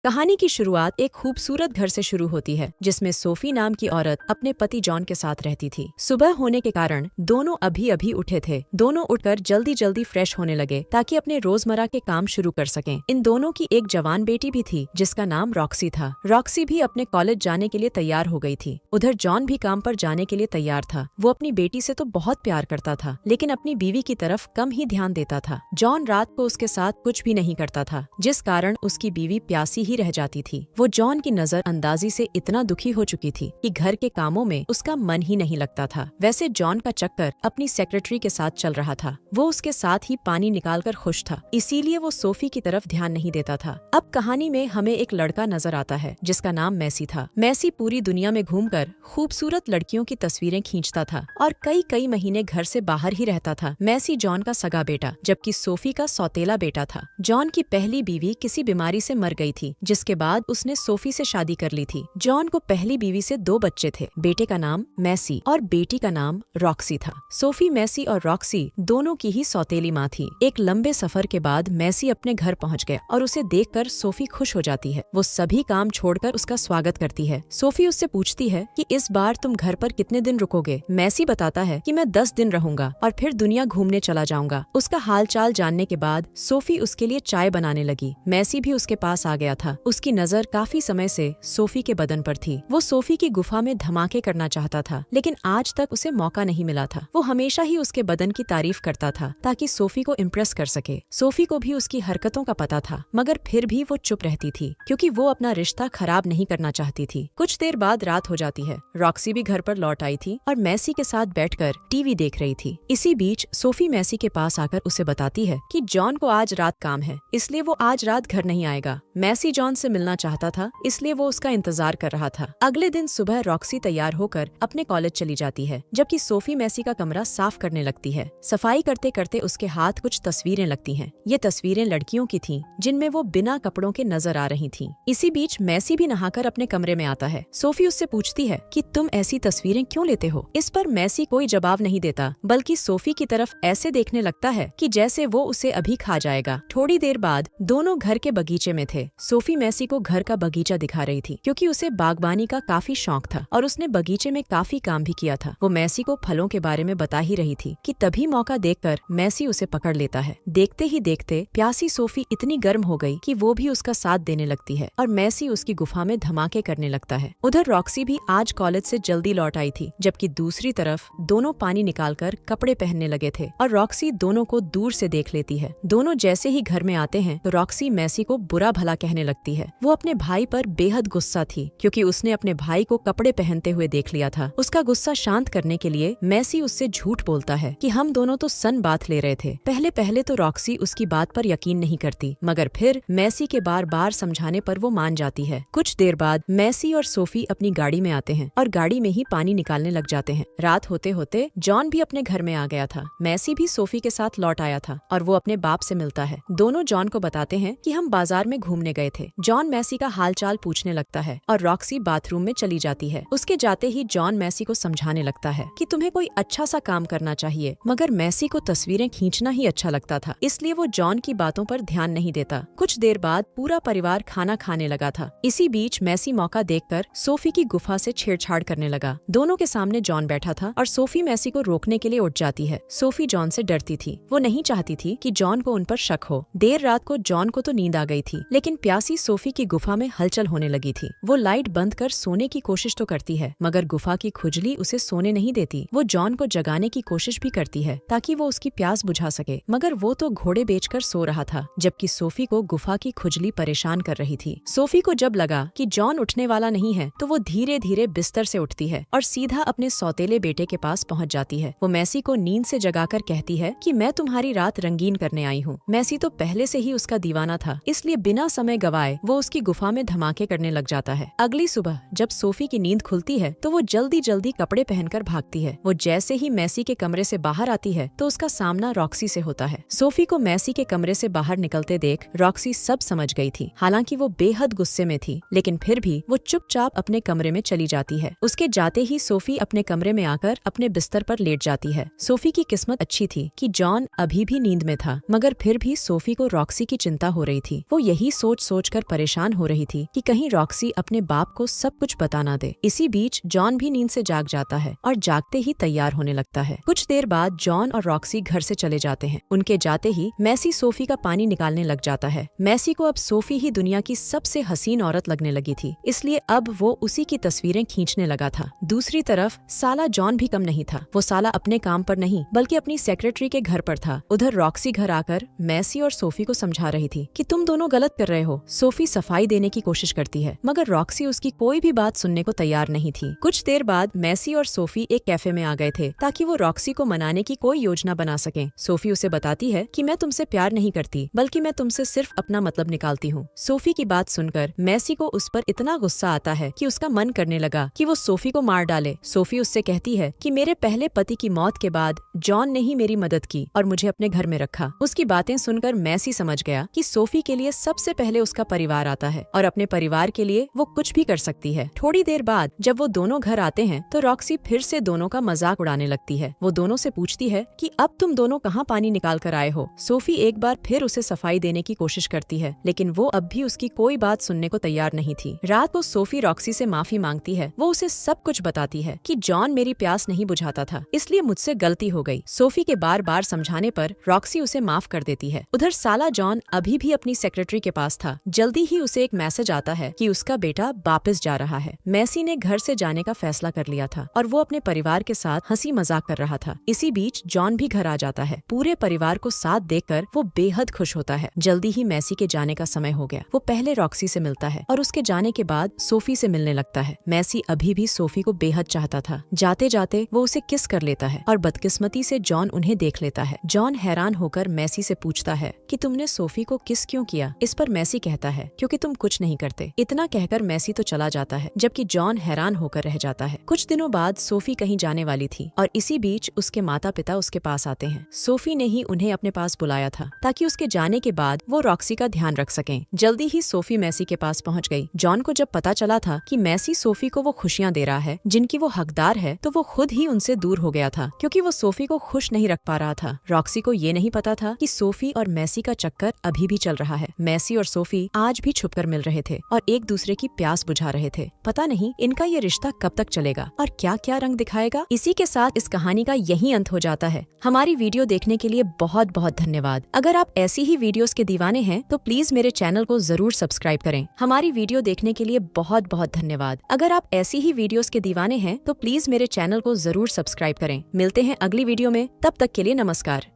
कहानी की शुरुआत एक खूबसूरत घर से शुरू होती है जिसमें सोफी नाम की औरत अपने पति जॉन के साथ रहती थी। सुबह होने के कारण दोनों अभी अभी उठे थे। दोनों उठकर जल्दी जल्दी फ्रेश होने लगे ताकि अपने रोजमर्रा के काम शुरू कर सकें। इन दोनों की एक जवान बेटी भी थी जिसका नाम रॉक्सी था। रॉक्सी भी अपने कॉलेज जाने के लिए तैयार हो गई थी। उधर जॉन भी काम पर जाने के लिए तैयार था। वो अपनी बेटी से तो बहुत प्यार करता था लेकिन अपनी बीवी की तरफ कम ही ध्यान देता था। जॉन रात को उसके साथ कुछ भी नहीं करता था जिस कारण उसकी बीवी प्यासी ही रह जाती थी। वो जॉन की नजर अंदाजी से इतना दुखी हो चुकी थी कि घर के कामों में उसका मन ही नहीं लगता था। वैसे जॉन का चक्कर अपनी सेक्रेटरी के साथ चल रहा था। वो उसके साथ ही पानी निकालकर खुश था, इसीलिए वो सोफी की तरफ ध्यान नहीं देता था। अब कहानी में हमें एक लड़का नजर आता है जिसका नाम मैसी था। मैसी पूरी दुनिया में घूमकर खूबसूरत लड़कियों की तस्वीरें खींचता था और कई महीने घर से बाहर ही रहता था। मैसी जॉन का सगा बेटा जबकि सोफी का सौतेला बेटा था। जॉन की पहली बीवी किसी बीमारी से मर गई थी जिसके बाद उसने सोफी से शादी कर ली थी। जॉन को पहली बीवी से 2 बच्चे थे। बेटे का नाम मैसी और बेटी का नाम रॉक्सी था। सोफी, मैसी और रॉक्सी दोनों की ही सौतेली माँ थी। एक लंबे सफर के बाद मैसी अपने घर पहुँच गया और उसे देखकर सोफी खुश हो जाती है। वो सभी काम छोड़कर उसका स्वागत करती है। सोफी उससे पूछती है कि इस बार तुम घर पर कितने दिन रुकोगे। मैसी बताता है कि मैं 10 दिन रहूंगा और फिर दुनिया घूमने चला जाऊंगा। उसका हालचाल जानने के बाद सोफी उसके लिए चाय बनाने लगी। मैसी भी उसके पास आ गया था। उसकी नजर काफी समय से सोफी के बदन पर थी। वो सोफी की गुफा में धमाके करना चाहता था लेकिन आज तक उसे मौका नहीं मिला था। वो हमेशा ही उसके बदन की तारीफ करता था ताकि सोफी को इम्प्रेस कर सके। सोफी को भी उसकी हरकतों का पता था मगर फिर भी वो चुप रहती थी क्योंकि वो अपना रिश्ता खराब नहीं करना चाहती थी। कुछ देर बाद रात हो जाती है। रॉक्सी भी घर पर लौट आई थी और मैसी के साथ बैठकर टीवी देख रही थी। इसी बीच सोफी मैसी के पास आकर उसे बताती है कि जॉन को आज रात काम है इसलिए वो आज रात घर नहीं आएगा। मैसी जॉन से मिलना चाहता था इसलिए वो उसका इंतजार कर रहा था। अगले दिन सुबह रॉक्सी तैयार होकर अपने कॉलेज चली जाती है जबकि सोफी मैसी का कमरा साफ करने लगती है। सफाई करते करते उसके हाथ कुछ तस्वीरें लगती हैं। ये तस्वीरें लड़कियों की थीं जिनमें वो बिना कपड़ों के नजर आ रही थीं। इसी बीच मैसी भी नहाकर अपने कमरे में आता है। सोफी उससे पूछती है कि तुम ऐसी तस्वीरें क्यों लेते हो। इस पर मैसी कोई जवाब नहीं देता बल्कि सोफी की तरफ ऐसे देखने लगता है कि जैसे वो उसे अभी खा जाएगा। थोड़ी देर बाद दोनों घर के बगीचे में थे। सोफी मैसी को घर का बगीचा दिखा रही थी क्योंकि उसे बागबानी का काफी शौक था और उसने बगीचे में काफी काम भी किया था। वो मैसी को फलों के बारे में बता ही रही थी कि तभी मौका देखकर मैसी उसे पकड़ लेता है। देखते ही देखते प्यासी सोफी इतनी गर्म हो गई कि वो भी उसका साथ देने लगती है और मैसी उसकी गुफा में धमाके करने लगता है। उधर रॉक्सी भी आज कॉलेज से जल्दी लौट आई थी जबकि दूसरी तरफ दोनों पानी निकालकर कपड़े पहनने लगे थे और रॉक्सी दोनों को दूर से देख लेती है। दोनों जैसे ही घर में आते हैं तो रॉक्सी मैसी को बुरा भला कहने लगती है। वो अपने भाई पर बेहद गुस्सा थी क्योंकि उसने अपने भाई को कपड़े पहनते हुए देख लिया था। उसका गुस्सा शांत करने के लिए मैसी उससे झूठ बोलता है कि हम दोनों तो सन बात ले रहे थे। पहले पहले तो रॉक्सी उसकी बात पर यकीन नहीं करती मगर फिर मैसी के बार बार समझाने पर वो मान जाती है। कुछ देर बाद मैसी और सोफी अपनी गाड़ी में आते हैं और गाड़ी में ही पानी निकालने लग जाते हैं। रात होते होते जॉन भी अपने घर में आ गया था। मैसी भी सोफी के साथ लौट आया था और वो अपने बाप से मिलता है। दोनों जॉन को बताते हैं कि हम बाजार में घूमने गए थे। जॉन मैसी का हालचाल पूछने लगता है और रॉक्सी बाथरूम में चली जाती है। उसके जाते ही जॉन मैसी को समझाने लगता है कि तुम्हें कोई अच्छा सा काम करना चाहिए मगर मैसी को तस्वीरें खींचना ही अच्छा लगता था इसलिए वो जॉन की बातों पर ध्यान नहीं देता। कुछ देर बाद पूरा परिवार खाना खाने लगा था। इसी बीच मैसी मौका देखकर सोफी की गुफा से छेड़छाड़ करने लगा। दोनों के सामने जॉन बैठा था और सोफी मैसी को रोकने के लिए उठ जाती है। सोफी जॉन से डरती थी। वो नहीं चाहती थी कि जॉन को उन पर शक हो। देर रात को जॉन को तो नींद आ गई थी लेकिन प्यासी सोफी की गुफा में हलचल होने लगी थी। वो लाइट बंद कर सोने की कोशिश तो करती है मगर गुफा की खुजली उसे सोने नहीं देती। वो जॉन को जगाने की कोशिश भी करती है ताकि वो उसकी प्यास बुझा सके मगर वो तो घोड़े बेचकर सो रहा था जबकि सोफी को गुफा की खुजली परेशान कर रही थी। सोफी को जब लगा कि जॉन उठने वाला नहीं है तो वो धीरे धीरे बिस्तर से उठती है और सीधा अपने सौतेले बेटे के पास पहुँच जाती है। वो मैसी को नींद से जगाकर कहती है कि मैं तुम्हारी रात रंगीन करने आई हूँ। मैसी तो पहले से ही उसका दीवाना था इसलिए बिना समय गवाए वो उसकी गुफा में धमाके करने लग जाता है। अगली सुबह जब सोफी की नींद खुलती है तो वो जल्दी जल्दी कपड़े पहनकर भागती है। वो जैसे ही मैसी के कमरे से बाहर आती है तो उसका सामना रॉक्सी से होता है। सोफी को मैसी के कमरे से बाहर निकलते देख रॉक्सी सब समझ गई थी। हालांकि वो बेहद गुस्से में थी लेकिन फिर भी वो चुपचाप अपने कमरे में चली जाती है। उसके जाते ही सोफी अपने कमरे में आकर अपने बिस्तर पर लेट जाती है। सोफी की किस्मत अच्छी थी कि जॉन अभी भी नींद में था मगर फिर भी सोफी को रॉक्सी की चिंता हो रही थी। वो यही सोच सोचकर परेशान हो रही थी कि कहीं रॉक्सी अपने बाप को सब कुछ बता ना दे। इसी बीच जॉन भी नींद से जाग जाता है और जागते ही तैयार होने लगता है। कुछ देर बाद जॉन और रॉक्सी घर से चले जाते हैं। उनके जाते ही मैसी सोफी का पानी निकालने लग जाता है। मैसी को अब सोफी ही दुनिया की सबसे हसीन औरत लगने लगी थी, इसलिए अब वो उसी की तस्वीरें खींचने लगा था। दूसरी तरफ साला जॉन भी कम नहीं था। वो साला अपने काम पर नहीं बल्कि अपनी सेक्रेटरी के घर पर था। उधर रॉक्सी घर आकर मैसी और सोफी को समझा रही थी कि तुम दोनों गलत कर रहे हो। सोफी सफाई देने की कोशिश करती है मगर रॉक्सी उसकी कोई भी बात सुनने को तैयार नहीं थी। कुछ देर बाद मैसी और सोफी एक कैफे में आ गए थे ताकि वो रॉक्सी को मनाने की कोई योजना बना सकें। सोफी उसे बताती है कि मैं तुमसे प्यार नहीं करती बल्कि मैं तुमसे सिर्फ अपना मतलब निकालती हूँ। सोफी की बात सुनकर मैसी को उस पर इतना गुस्सा आता है कि उसका मन करने लगा कि वो सोफी को मार डाले। सोफी उससे कहती है कि मेरे पहले पति की मौत के बाद जॉन ने ही मेरी मदद की और मुझे अपने घर में रखा। उसकी बातें सुनकर मैसी समझ गया कि सोफी के लिए सबसे पहले उसका परिवार आता है और अपने परिवार के लिए वो कुछ भी कर सकती है। थोड़ी देर बाद जब वो दोनों घर आते हैं तो रॉक्सी फिर से दोनों का मजाक उड़ाने लगती है। वो दोनों से पूछती है कि अब तुम दोनों कहाँ पानी निकाल कर आए हो। सोफी एक बार फिर उसे सफाई देने की कोशिश करती है लेकिन वो अब भी उसकी कोई बात सुनने को तैयार नहीं थी। रात को सोफी रॉक्सी से माफी मांगती है। वो उसे सब कुछ बताती है कि जॉन मेरी प्यास नहीं बुझाता था, इसलिए मुझसे गलती हो गई। सोफी के बार बार समझाने पर रॉक्सी उसे माफ कर देती है। उधर साला जॉन अभी भी अपनी सेक्रेटरी के पास था। जल्दी ही उसे एक मैसेज आता है कि उसका बेटा वापस जा रहा है। मैसी ने घर से जाने का फैसला कर लिया था और वो अपने परिवार के साथ हंसी मजाक कर रहा था। इसी बीच जॉन भी घर आ जाता है। पूरे परिवार को साथ देखकर वो बेहद खुश होता है। जल्दी ही मैसी के जाने का समय हो गया। वो पहले रॉक्सी से मिलता है और उसके जाने के बाद सोफी से मिलने लगता है। मैसी अभी भी सोफी को बेहद चाहता था। जाते जाते वो उसे किस कर लेता है और बदकिस्मती से जॉन उन्हें देख लेता है। जॉन हैरान होकर मैसी से पूछता है कि तुमने सोफी को किस क्यों किया। इस पर मैसी कहता है क्योंकि तुम कुछ नहीं करते। इतना कहकर मैसी तो चला जाता है जबकि जॉन हैरान होकर रह जाता है। कुछ दिनों बाद सोफी कहीं जाने वाली थी और इसी बीच उसके माता पिता उसके पास आते हैं। सोफी ने ही उन्हें अपने पास बुलाया था ताकि उसके जाने के बाद वो रॉक्सी का ध्यान रख सकें। जल्दी ही सोफी मैसी के पास पहुंच गई। जॉन को जब पता चला था कि मैसी सोफी को वो खुशियां दे रहा है जिनकी वो हकदार है तो वो खुद ही उनसे दूर हो गया था क्योंकि वो सोफी को खुश नहीं रख पा रहा था। रॉक्सी को ये नहीं पता था कि सोफी और मैसी का चक्कर अभी भी चल रहा है। मैसी और सोफी आज भी छुपकर मिल रहे थे और एक दूसरे की प्यास बुझा रहे थे। पता नहीं इनका ये रिश्ता कब तक चलेगा और क्या क्या रंग दिखाएगा। इसी के साथ इस कहानी का यही अंत हो जाता है। हमारी वीडियो देखने के लिए बहुत बहुत धन्यवाद। अगर आप ऐसी ही वीडियोस के दीवाने हैं तो प्लीज मेरे चैनल को जरूर सब्सक्राइब करें। हमारी वीडियो देखने के लिए बहुत बहुत धन्यवाद। अगर आप ऐसी ही वीडियोस के दीवाने हैं तो प्लीज मेरे चैनल को जरूर सब्सक्राइब करें। मिलते हैं अगली वीडियो में, तब तक के लिए नमस्कार।